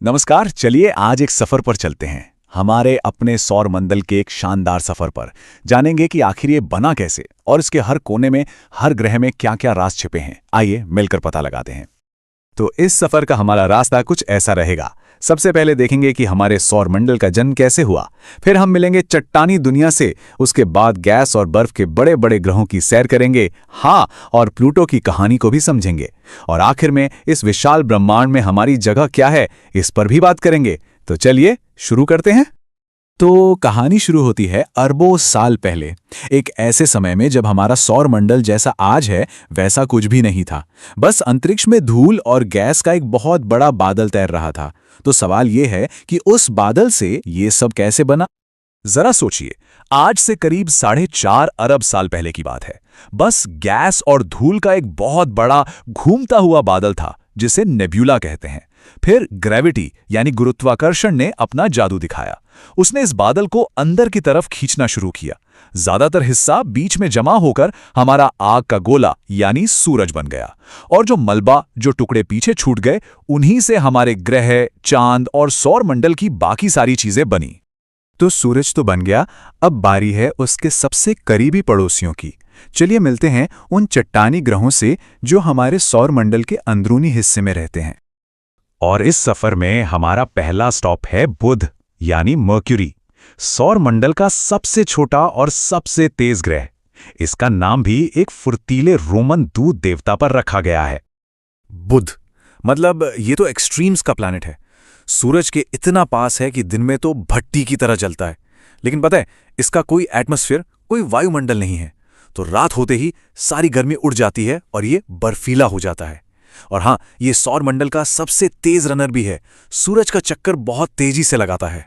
नमस्कार। चलिए आज एक सफर पर चलते हैं, हमारे अपने सौर मंडल के एक शानदार सफर पर। जानेंगे कि आखिर ये बना कैसे और इसके हर कोने में, हर ग्रह में क्या-क्या राज छिपे हैं। आइए मिलकर पता लगाते हैं। तो इस सफर का हमारा रास्ता कुछ ऐसा रहेगा। सबसे पहले देखेंगे कि हमारे सौर मंडल का जन्म कैसे हुआ, फिर हम मिलेंगे चट्टानी दुनिया से, उसके बाद गैस और बर्फ के बड़े-बड़े ग्रहों की सैर करेंगे, हाँ, और प्लूटो की कहानी को भी समझेंगे, और आखिर में इस विशाल ब्रह्मांड में हमारी जगह क्या है, इस पर भी बात करेंगे। तो चलिए शुरू करते हैं। तो कहानी शुरू होती है अरबों साल पहले, एक ऐसे समय में जब हमारा सौर मंडल जैसा आज है वैसा कुछ भी नहीं था। बस अंतरिक्ष में धूल और गैस का एक बहुत बड़ा बादल तैर रहा था। तो सवाल ये है कि उस बादल से ये सब कैसे बना। जरा सोचिए, आज से करीब 4.5 अरब साल पहले की बात है। बस गैस और धूल का एक बहुत बड़ा घूमता हुआ बादल था जिसे नेब्यूला कहते हैं। फिर ग्रेविटी यानी गुरुत्वाकर्षण ने अपना जादू दिखाया। उसने इस बादल को अंदर की तरफ खींचना शुरू किया। ज्यादातर हिस्सा बीच में जमा होकर हमारा आग का गोला यानी सूरज बन गया, और जो मलबा, जो टुकड़े पीछे छूट गए, उन्हीं से हमारे ग्रह, चांद और सौर मंडल की बाकी सारी चीजें बनी। तो सूरज तो बन गया, अब बारी है उसके सबसे करीबी पड़ोसियों की। चलिए मिलते हैं उन चट्टानी ग्रहों से जो हमारे सौर मंडल के अंदरूनी हिस्से में रहते हैं। और इस सफर में हमारा पहला स्टॉप है बुध यानी मर्क्यूरी, सौर मंडल का सबसे छोटा और सबसे तेज ग्रह। इसका नाम भी एक फुर्तीले रोमन दूत देवता पर रखा गया है। बुध मतलब ये तो एक्सट्रीम्स का प्लैनेट है। सूरज के इतना पास है कि दिन में तो भट्टी की तरह जलता है, लेकिन पता है इसका कोई एटमॉस्फेयर, कोई वायुमंडल नहीं है। तो रात होते ही सारी गर्मी उड़ जाती है और ये बर्फीला हो जाता है। और हाँ, ये सौर मंडल का सबसे तेज रनर भी है। सूरज का चक्कर बहुत तेजी से लगाता है।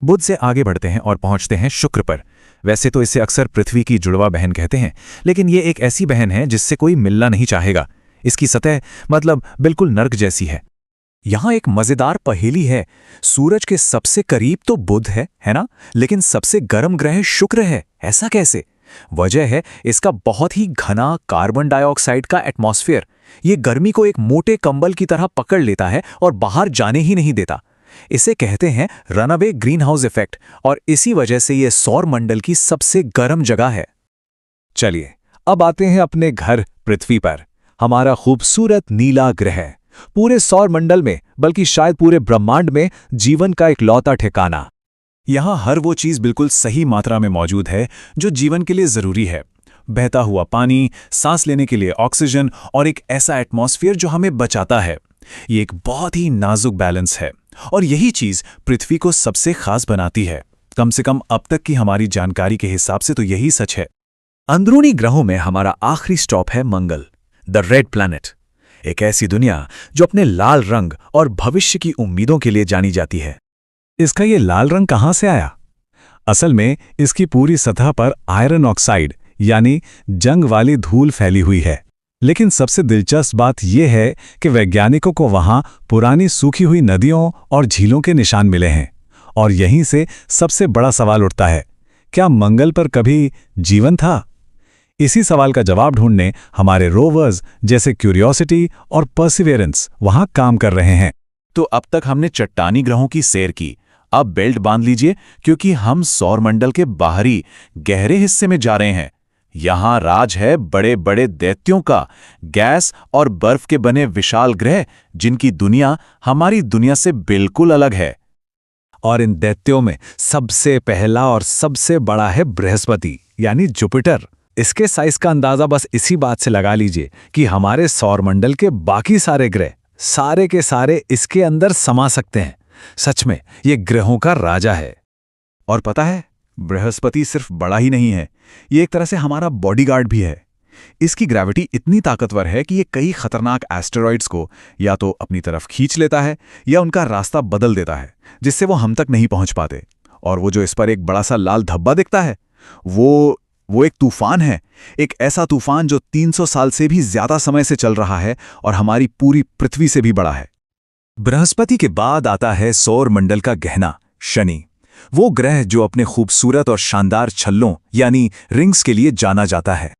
बुध से आगे बढ़ते हैं और पहुंचते हैं शुक्र पर। वैसे तो इसे अक्सर पृथ्वी की जुड़वा बहन कहते हैं, लेकिन ये एक ऐसी बहन है जिससे कोई मिलना नहीं चाहेगा। इसकी सतह मतलब बिल्कुल नर्क जैसी है। यहां एक मजेदार पहेली है। सूरज के सबसे करीब तो बुध है ना, लेकिन सबसे गर्म ग्रह शुक्र है। ऐसा कैसे? वजह है इसका बहुत ही घना कार्बन डाइऑक्साइड का एटमॉस्फेयर। ये गर्मी को एक मोटे कंबल की तरह पकड़ लेता है और बाहर जाने ही नहीं देता। इसे कहते हैं रनअवे ग्रीनहाउस इफेक्ट, और इसी वजह से ये सौर मंडल की सबसे गर्म जगह है। चलिए अब आते हैं अपने घर पृथ्वी पर, हमारा खूबसूरत नीला ग्रह। पूरे सौर मंडल में, बल्कि शायद पूरे ब्रह्मांड में, जीवन का इकलौता ठिकाना। यहां हर वो चीज बिल्कुल सही मात्रा में मौजूद है जो जीवन के लिए जरूरी है। बहता हुआ पानी, सांस लेने के लिए ऑक्सीजन, और एक ऐसा एटमॉस्फेयर जो हमें बचाता है। ये एक बहुत ही नाजुक बैलेंस है, और यही चीज पृथ्वी को सबसे खास बनाती है। कम से कम अब तक की हमारी जानकारी के हिसाब से तो यही सच है। अंदरूनी ग्रहों में हमारा आखिरी स्टॉप है मंगल, द रेड प्लैनेट। एक ऐसी दुनिया जो अपने लाल रंग और भविष्य की उम्मीदों के लिए जानी जाती है। इसका ये लाल रंग कहां से आया? असल में इसकी पूरी सतह पर आयरन ऑक्साइड यानी जंग वाली धूल फैली हुई है। लेकिन सबसे दिलचस्प बात यह है कि वैज्ञानिकों को वहां पुरानी सूखी हुई नदियों और झीलों के निशान मिले हैं। और यहीं से सबसे बड़ा सवाल उठता है, क्या मंगल पर कभी जीवन था? इसी सवाल का जवाब ढूंढने हमारे रोवर्स जैसे क्यूरियोसिटी और परसिवियरेंस वहां काम कर रहे हैं। तो अब तक हमने चट्टानी ग्रहों की सैर की। अब बेल्ट बांध लीजिए, क्योंकि हम सौर मंडल के बाहरी गहरे हिस्से में जा रहे हैं। यहां राज है बड़े बड़े दैत्यों का, गैस और बर्फ के बने विशाल ग्रह जिनकी दुनिया हमारी दुनिया से बिल्कुल अलग है। और इन दैत्यों में सबसे पहला और सबसे बड़ा है बृहस्पति यानी जुपिटर। इसके साइज का अंदाजा बस इसी बात से लगा लीजिए कि हमारे सौर मंडल के बाकी सारे ग्रह सारे के सारे इसके अंदर समा सकते हैं। सच में ये ग्रहों का राजा है। और पता है, बृहस्पति सिर्फ बड़ा ही नहीं है, ये एक तरह से हमारा बॉडीगार्ड भी है। इसकी ग्रेविटी इतनी ताकतवर है कि ये कई खतरनाक एस्टेरॉइड्स को या तो अपनी तरफ खींच लेता है या उनका रास्ता बदल देता है, जिससे वो हम तक नहीं पहुंच पाते। और वो जो इस पर एक बड़ा सा लाल धब्बा दिखता है, वो एक तूफान है। एक ऐसा तूफान जो 300 साल से भी ज्यादा समय से चल रहा है और हमारी पूरी पृथ्वी से भी बड़ा है। बृहस्पति के बाद आता है सौर मंडल का गहना शनि, वो ग्रह जो अपने खूबसूरत और शानदार छल्लों यानी रिंग्स के लिए जाना जाता है।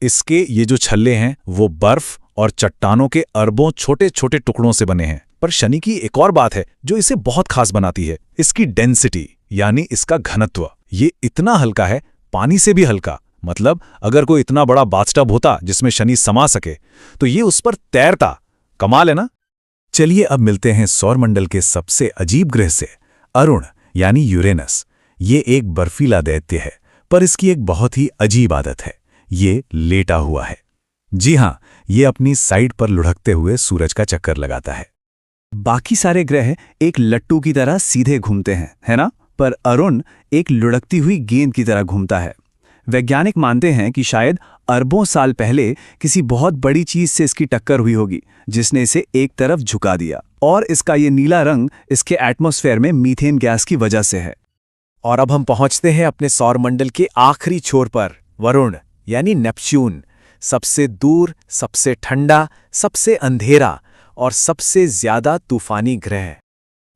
इसके ये जो छल्ले हैं वो बर्फ और चट्टानों के अरबों छोटे छोटे टुकड़ों से बने हैं। पर शनि की एक और बात है जो इसे बहुत खास बनाती है, इसकी डेंसिटी यानी इसका घनत्व। ये इतना हल्का है, पानी से भी हल्का। मतलब अगर कोई इतना बड़ा बाथटब होता जिसमें शनि समा सके तो ये उस पर तैरता। कमाल है ना। चलिए अब मिलते हैं सौरमंडल के सबसे अजीब ग्रह से, अरुण यानी यूरेनस। ये एक बर्फीला दैत्य है, पर इसकी एक बहुत ही अजीब आदत है, ये लेटा हुआ है। जी हाँ, ये अपनी साइड पर लुढ़कते हुए सूरज का चक्कर लगाता है। बाकी सारे ग्रह एक लट्टू की तरह सीधे घूमते हैं, है ना? पर अरुण एक लुढ़कती हुई गेंद की तरह घूमता है। वैज्ञानिक मानते हैं कि शायद अरबों साल पहले किसी बहुत बड़ी चीज से इसकी टक्कर हुई होगी, जिसने इसे एक तरफ झुका दिया, और इसका ये नीला रंग इसके एटमॉस्फेयर में मीथेन गैस की वजह से है। और अब हम पहुंचते हैं अपने सौरमंडल के आखिरी छोर पर, वरुण यानी नेपच्यून। सबसे दूर, सबसे ठंडा, सबसे अंधेरा और सबसे ज्यादा तूफानी ग्रह।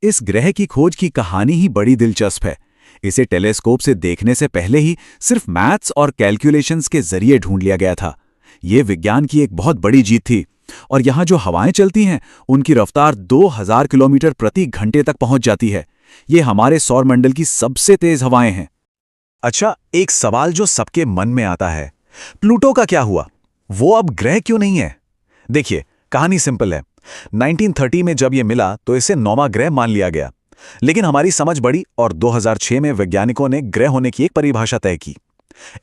इस ग्रह की खोज की कहानी ही बड़ी दिलचस्प है। इसे टेलीस्कोप से देखने से पहले ही सिर्फ मैथ्स और कैलकुलेशंस के जरिए ढूंढ लिया गया था। ये विज्ञान की एक बहुत बड़ी जीत थी। और यहाँ जो हवाएं चलती हैं उनकी रफ्तार 2000 किलोमीटर प्रति घंटे तक पहुंच जाती है। ये हमारे सौरमंडल की सबसे तेज हवाएं हैं। अच्छा, एक सवाल जो सबके मन में आता है, प्लूटो का क्या हुआ? वो अब ग्रह क्यों नहीं है? देखिए, कहानी सिंपल है। 1930 में जब ये मिला तो इसे 9वां ग्रह मान लिया गया। लेकिन हमारी समझ बढ़ी और 2006 में वैज्ञानिकों ने ग्रह होने की एक परिभाषा तय की।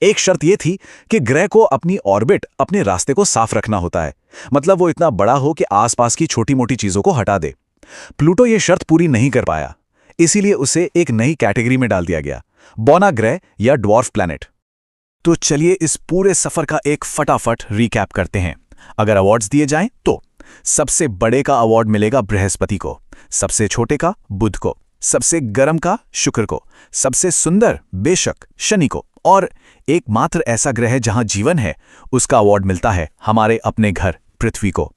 एक शर्त यह थी कि ग्रह को अपनी ऑर्बिट, अपने रास्ते को साफ रखना होता है। मतलब वो इतना बड़ा हो कि आसपास की छोटी मोटी चीजों को हटा दे। प्लूटो ये शर्त पूरी नहीं कर पाया, इसीलिए उसे एक नई कैटेगरी में डाल दिया गया, बौना ग्रह या ड्वार्फ प्लैनेट। तो चलिए इस पूरे सफर का एक फटाफट रिकैप करते हैं। अगर अवार्ड्स दिए जाएं तो सबसे बड़े का अवार्ड मिलेगा बृहस्पति को, सबसे छोटे का बुध को, सबसे गर्म का शुक्र को, सबसे सुंदर बेशक शनि को, और एकमात्र ऐसा ग्रह जहां जीवन है उसका अवार्ड मिलता है हमारे अपने घर पृथ्वी को।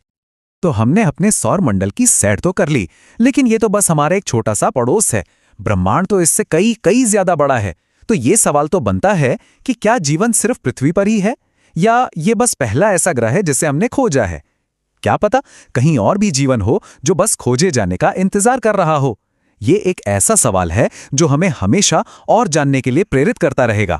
तो हमने अपने सौरमंडल की सैर तो कर ली, लेकिन ये तो बस हमारा एक छोटा सा पड़ोस है। ब्रह्मांड तो इससे कई कई ज्यादा बड़ा है। तो ये सवाल तो बनता है कि क्या जीवन सिर्फ पृथ्वी पर ही है, या ये बस पहला ऐसा ग्रह है जिसे हमने खोजा है? क्या पता कहीं और भी जीवन हो जो बस खोजे जाने का इंतजार कर रहा हो। ये एक ऐसा सवाल है जो हमें हमेशा और जानने के लिए प्रेरित करता रहेगा।